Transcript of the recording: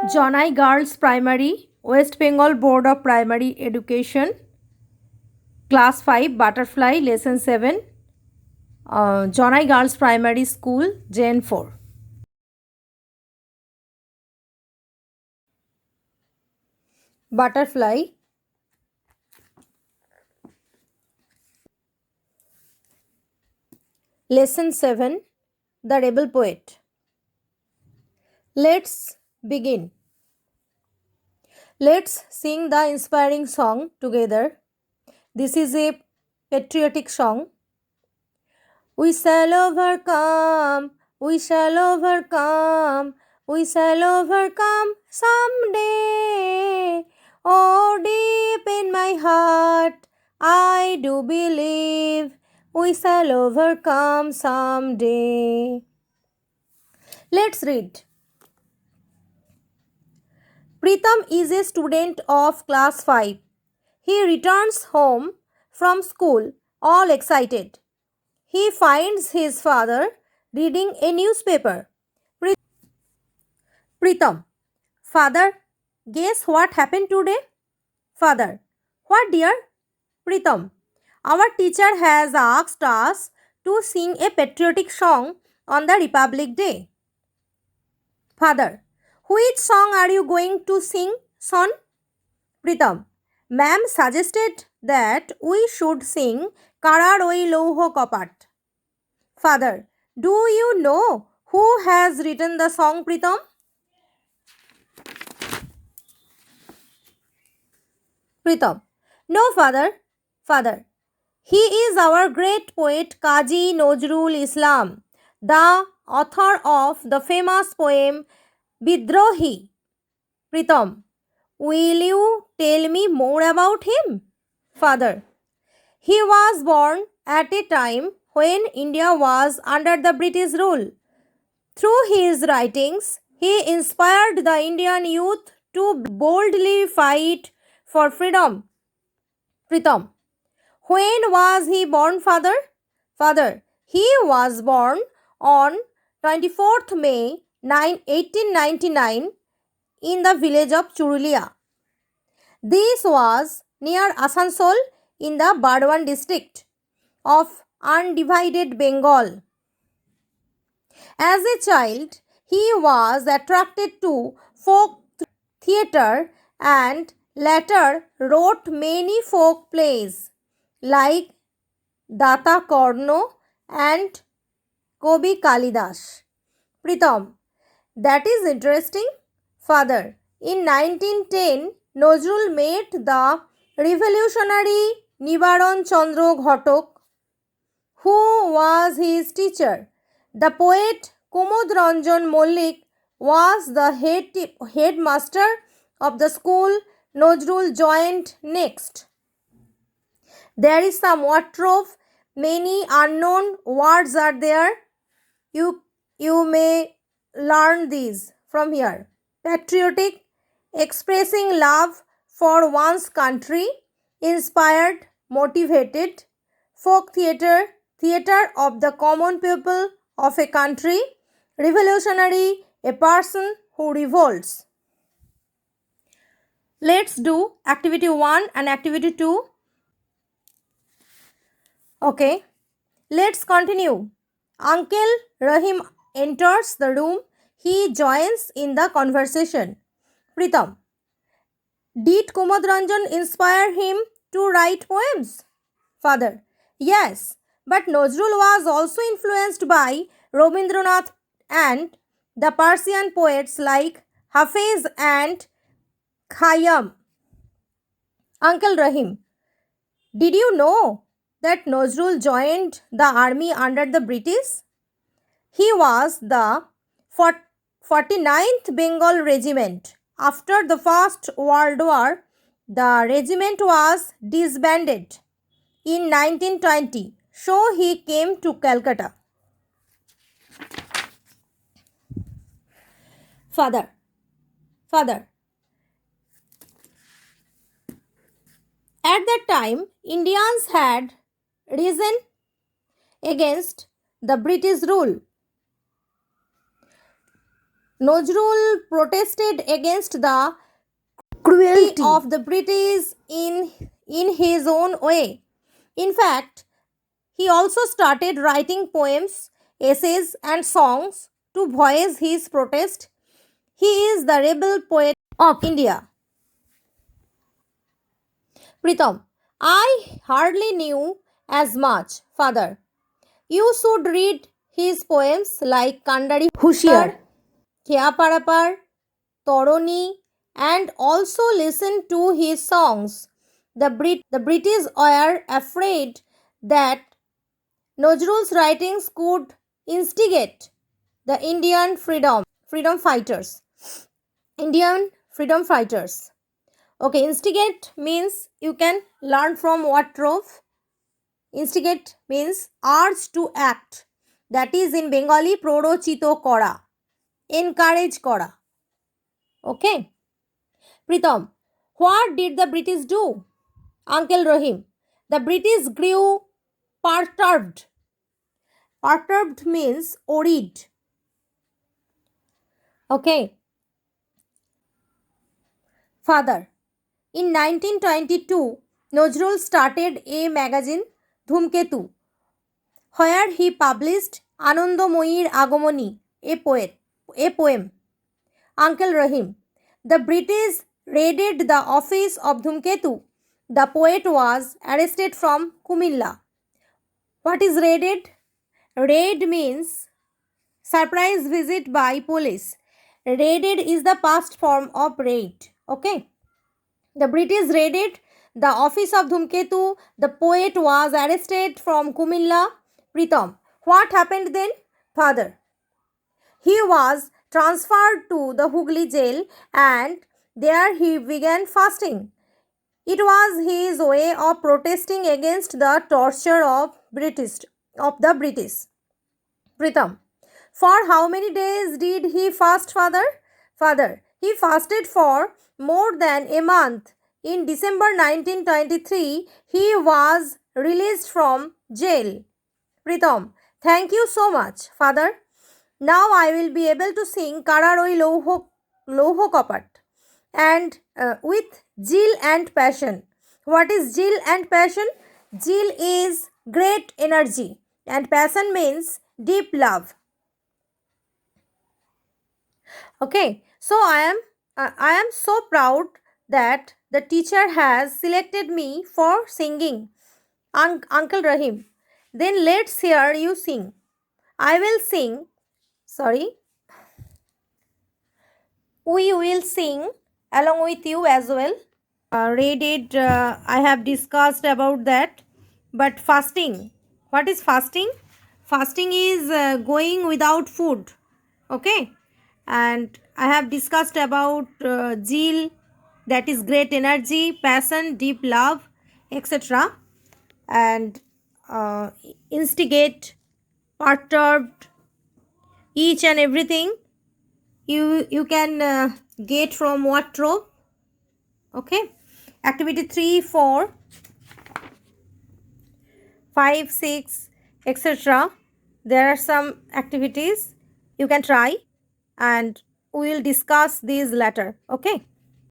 Jonai Girls Primary, West Bengal Board of Primary Education, Class 5, Butterfly, Lesson 7, Jonai Girls Primary School, Gen 4. Butterfly. Lesson 7, The Rebel Poet. Let's begin. Let's sing the inspiring song together. This is a patriotic song. We shall overcome, we shall overcome, we shall overcome someday. Oh, deep in my heart, I do believe we shall overcome someday. Let's read. Pritam is a student of class 5. He returns home from school all excited. He finds his father reading a newspaper. Pritam, Father, guess what happened today? Father, what dear? Pritam, our teacher has asked us to sing a patriotic song on the Republic Day. Father, which song are you going to sing, son? Pritam, ma'am suggested that we should sing Karar Oi Louho Kapat. Father, do you know who has written the song, Pritam? Pritam, no, father. Father, he is our great poet Kazi Nazrul Islam, the author of the famous poem Bidrohi. Pritam, will you tell me more about him? Father, he was born at a time when India was under the British rule. Through his writings, he inspired the Indian youth to boldly fight for freedom. Pritam, when was he born, father? Father, he was born on 24th May 1899 in the village of Churulia. This was near Asansol in the Bardwan district of undivided Bengal. As a child, he was attracted to folk theatre and later wrote many folk plays like Data Korno and Kobi Kalidas. Pritam, that is interesting. Father, in 1910, Nazrul met the revolutionary Nibaran Chandra Ghatak, who was his teacher. The poet Kumud Ranjan Mollik was the headmaster of the school Nazrul joined next. There is some wardrobe, many unknown words are there. You may learn these from here. Patriotic, expressing love for one's country, inspired, motivated. Folk theatre, theatre of the common people of a country. Revolutionary, a person who revolts. Let's do activity 1 and activity 2. Okay, let's continue. Uncle Rahim enters the room. He joins in the conversation. Pritam, did Kumad Ranjan inspire him to write poems? Father, yes, but Nazrul was also influenced by Rabindranath and the Persian poets like Hafiz and Khayyam. Uncle Rahim, did you know that Nazrul joined the army under the British? He was the 49th Bengal Regiment. After the First World War, the regiment was disbanded in 1920, so he came to Calcutta. Father, at that time, Indians had risen against the British rule. Nazrul protested against the cruelty of the British in his own way. In fact, he also started writing poems, essays, and songs to voice his protest. He is the rebel poet of India. Pritam, I hardly knew as much, father. You should read his poems like Kandari হুঁশিয়ার Kya Parapar, Toroni, and also listen to his songs. The British were afraid that Nazrul's writings could instigate the freedom fighters. Indian freedom fighters. Okay, instigate means you can learn from what trove. Instigate means urge to act. That is in Bengali prorochito kora. Encourage kora. Okay. Pritam, what did the British do? Uncle Rahim, the British grew perturbed. Perturbed means worried. Okay. Father, in 1922, Nazrul started a magazine, Dhumketu, where he published Anandamoyir Agamoni, a poem. Uncle Rahim, the British raided the office of Dhumketu. The poet was arrested from Kumilla. What is raided? Raid means surprise visit by police. Raided is the past form of raid. Okay. The British raided the office of Dhumketu. The poet was arrested from Kumilla. Pritam, what happened then? Father, he was transferred to the Hooghly jail and there he began fasting. It was his way of protesting against the torture of the British. Pritam, for how many days did he fast, father? Father, he fasted for more than a month. In December 1923, he was released from jail. Pritam, thank you so much, father. Now I will be able to sing Kararoi Louho Kapat and with zeal and passion. What is zeal and passion? Zeal is great energy and passion means deep love. Okay, so I am so proud that the teacher has selected me for singing. Uncle Rahim, then let's hear you sing. I will sing. Sorry. We will sing along with you as well. Raided, I have discussed about that. But fasting, what is fasting? Fasting is going without food. Okay. And I have discussed about zeal, that is great energy, passion, deep love, etc. And instigate, perturbed, each and everything you can get from what trope. Okay. Activity 3, 4, 5, 6, etc. There are some activities you can try and we will discuss these later. Okay.